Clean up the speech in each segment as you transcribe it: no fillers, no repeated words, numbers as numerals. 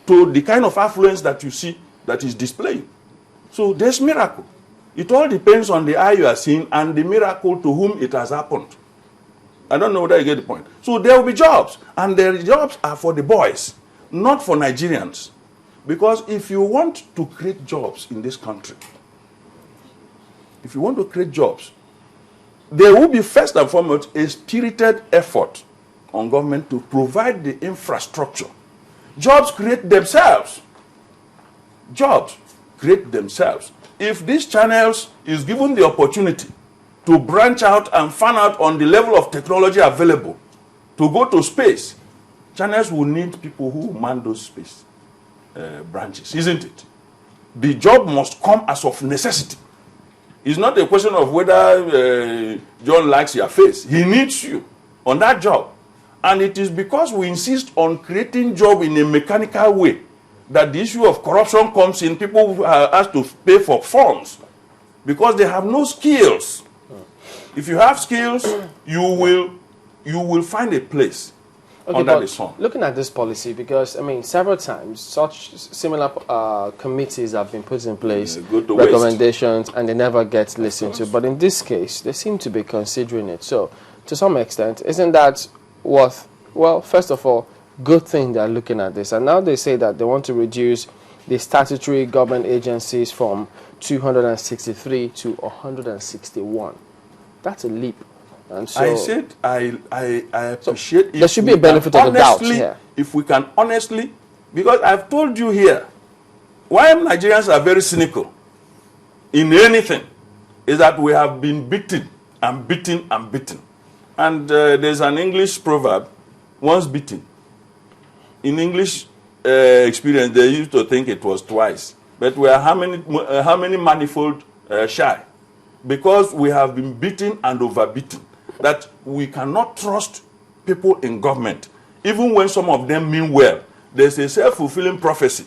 to the kind of affluence that you see that is displaying. So there's miracle. It all depends on the eye you are seeing and the miracle to whom it has happened. I don't know whether you get the point. So there will be jobs, and the jobs are for the boys, not for Nigerians. Because if you want to create jobs in this country, if you want to create jobs, there will be first and foremost a spirited effort on government to provide the infrastructure. Jobs create themselves. Jobs create themselves. If these channels is given the opportunity to branch out and find out on the level of technology available to go to space, channels will need people who man those space branches, isn't it? The job must come as of necessity. It's not a question of whether John likes your face. He needs you on that job. And it is because we insist on creating job in a mechanical way that the issue of corruption comes in. People are asked to pay for forms because they have no skills. If you have skills, you will find a place under the sun. Looking at this policy, because I mean, several times such similar committees have been put in place, recommendations, and they never get listened to. But in this case, they seem to be considering it. So, to some extent, isn't that worth? Well, first of all, good thing they're looking at this, and now they say that they want to reduce the statutory government agencies from 263 to 161. That's a leap. And so I said I appreciate. So there should be a benefit of the doubt here. If we can honestly, because I've told you here, why Nigerians are very cynical in anything is that we have been beaten and beaten and beaten. And there's an English proverb, once beaten. In English experience, they used to think it was twice. But we are how many manifold shy? Because we have been beaten and overbeaten, that we cannot trust people in government, even when some of them mean well. There's a self-fulfilling prophecy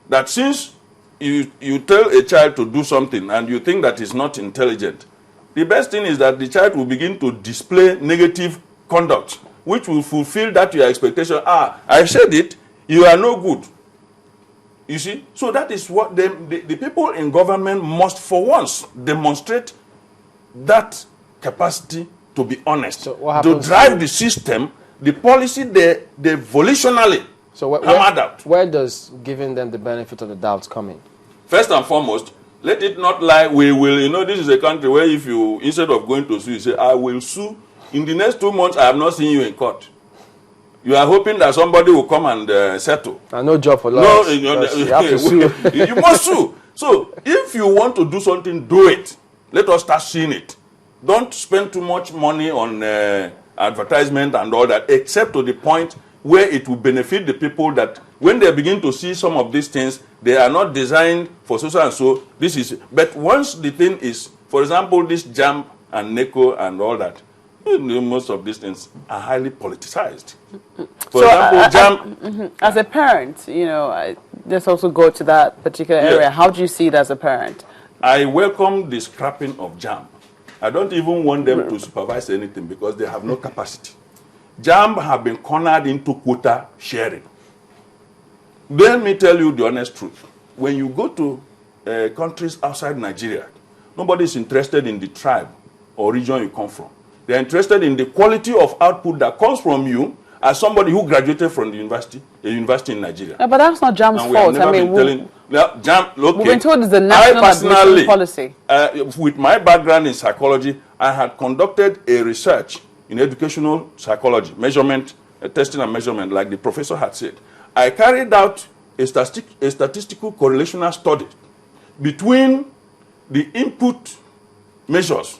that since you tell a child to do something and you think that is not intelligent, the best thing is that the child will begin to display negative conduct, which will fulfill that your expectation. I said it, you are no good. You see? So that is what the people in government must for once demonstrate that capacity to be honest. So to drive the system, the policy, they volitionally hammered out. Where does giving them the benefit of the doubt come in? First and foremost, let it not lie, we will, this is a country where if you, instead of going to sue, you say, I will sue. In the next 2 months, I have not seen you in court. You are hoping that somebody will come and settle. And no job for lawyers. No, you have to sue. You must sue. So if you want to do something, do it. Let us start seeing it. Don't spend too much money on advertisement and all that, except to the point where it will benefit the people that when they begin to see some of these things, they are not designed for so and so. This is, but once the thing is, for example, this JAMB and NECO and all that, most of these things are highly politicized. For example, as a parent, let's also go to that particular area. Yeah. How do you see it as a parent? I welcome the scrapping of JAMB. I don't even want them to supervise anything because they have no capacity. JAMB have been cornered into quota sharing. Let me tell you the honest truth. When you go to countries outside Nigeria, nobody is interested in the tribe or region you come from. They're interested in the quality of output that comes from you as somebody who graduated from the university, a university in Nigeria. Yeah, but that's not JAMB's fault. I mean, we've been told it's the national admission policy. With my background in psychology, I had conducted a research in educational psychology, measurement, testing and measurement, like the professor had said. I carried out a statistical correlational study between the input measures,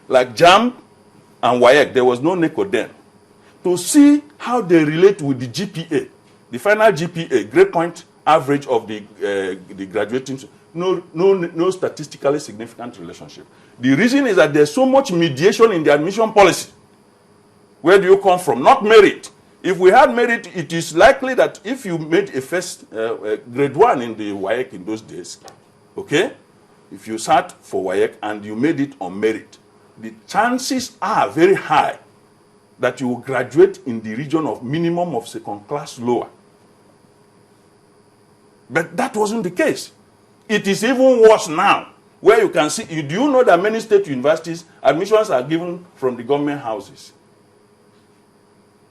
like JAMB and WAEC. There was no NECO then, to see how they relate with the GPA, the final GPA, grade point average of the graduating. No statistically significant relationship. The reason is that there's so much mediation in the admission policy. Where do you come from? Not merit. If we had merit, it is likely that if you made a first grade 1 in the WAEC in those days, okay, if you sat for WAEC and you made it on merit, the chances are very high that you will graduate in the region of minimum of second class lower. But that wasn't the case. It is even worse now, where you can see, do you know that many state universities, admissions are given from the government houses?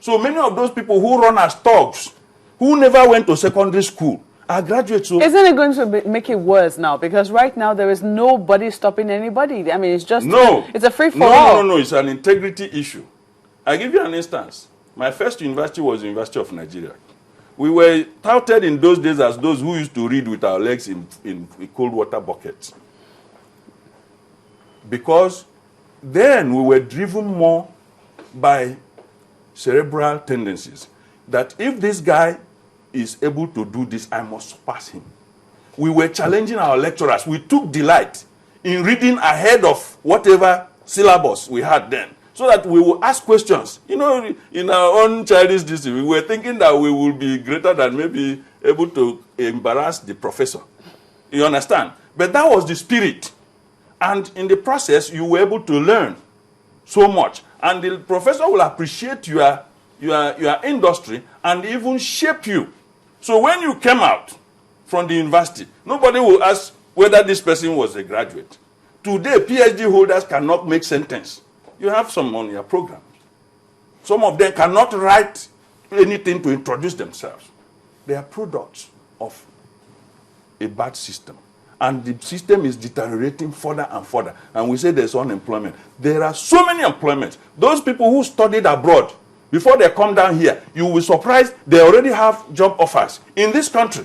So many of those people who run as thugs, who never went to secondary school, are graduates. So isn't it going to make it worse now? Because right now there is nobody stopping anybody. I mean, it's just it's a free-for-all. No, it's an integrity issue. I'll give you an instance. My first university was the University of Nigeria. We were touted in those days as those who used to read with our legs in cold water buckets. Because then we were driven more by cerebral tendencies. That if this guy is able to do this, I must surpass him. We were challenging our lecturers. We took delight in reading ahead of whatever syllabus we had then, so that we will ask questions. You know, in our own childish district, we were thinking that we will be greater than maybe able to embarrass the professor. You understand? But that was the spirit. And in the process, you were able to learn so much. And the professor will appreciate your industry and even shape you. So when you came out from the university, nobody will ask whether this person was a graduate. Today, PhD holders cannot make sentence. You have some on your program. Some of them cannot write anything to introduce themselves. They are products of a bad system. And the system is deteriorating further and further. And we say there's unemployment. There are so many employments. Those people who studied abroad, before they come down here, you will be surprised they already have job offers in this country.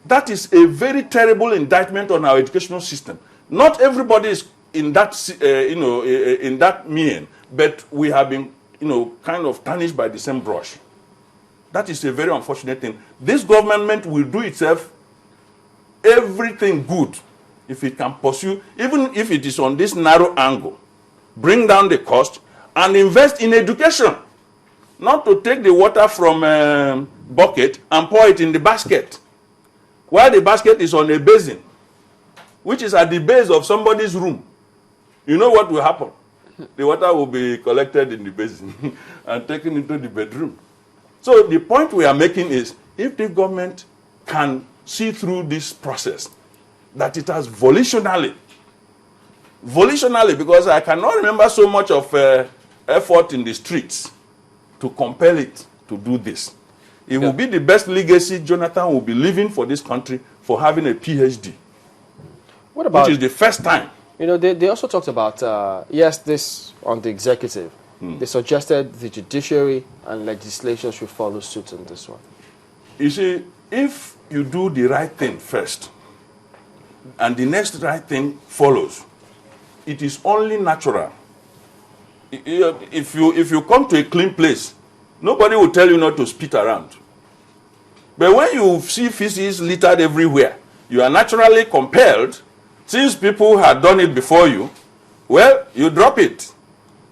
That is a very terrible indictment on our educational system. Not everybody is in that, in that mean, but we have been, kind of tarnished by the same brush. That is a very unfortunate thing. This government will do itself everything good if it can pursue, even if it is on this narrow angle, bring down the cost and invest in education. Not to take the water from a bucket and pour it in the basket, while the basket is on a basin, which is at the base of somebody's room. You know what will happen? The water will be collected in the basin and taken into the bedroom. So the point we are making is, if the government can see through this process, that it has volitionally, because I cannot remember so much of effort in the streets to compel it to do this. It will be the best legacy Jonathan will be leaving for this country for having a PhD. What about, which is the first time. They also talked about, yes, this on the executive. They suggested the judiciary and legislation should follow suit on this one. You see, if you do the right thing first, and the next right thing follows, it is only natural. If you come to a clean place, nobody will tell you not to spit around. But when you see feces littered everywhere, you are naturally compelled, since people had done it before you, well, you drop it.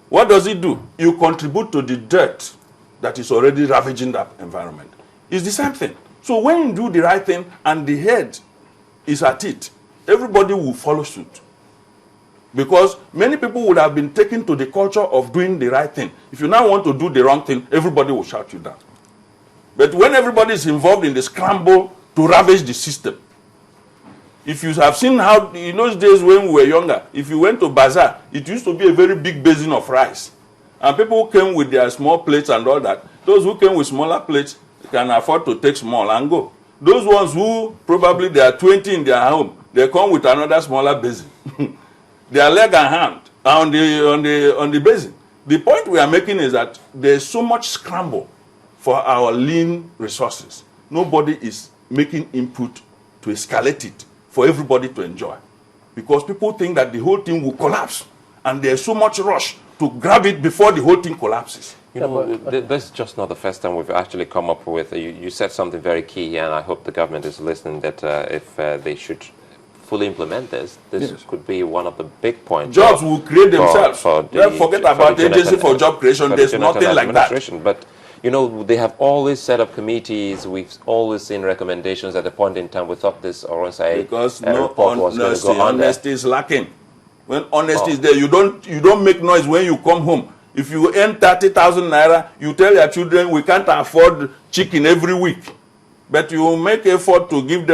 What does it do? You contribute to the dirt that is already ravaging that environment. It's the same thing. So when you do the right thing and the head is at it, everybody will follow suit. Because many people would have been taken to the culture of doing the right thing. If you now want to do the wrong thing, everybody will shout you down. But when everybody is involved in the scramble to ravage the system, if you have seen how, in those days when we were younger, if you went to bazaar, it used to be a very big basin of rice. And people came with their small plates and all that. Those who came with smaller plates can afford to take small and go. Those ones who probably they are 20 in their home, they come with another smaller basin. Their leg and hand on the basin. The point we are making is that there's so much scramble for our lean resources. Nobody is making input to escalate it for everybody to enjoy. Because people think that the whole thing will collapse. And there's so much rush to grab it before the whole thing collapses. This is just not the first time we've actually come up with, you said something very key here, and I hope the government is listening, that if they should fully implement this could be one of the big points. Jobs will create themselves. Forget about the agency for job creation. There's nothing like that. But they have always set up committees. We've always seen recommendations. At the point in time, we thought this Oronsai report was going to go on. Honesty is lacking. When honesty is there, you don't make noise when you come home. If you earn 30,000 naira, you tell your children we can't afford chicken every week, but you make effort to give them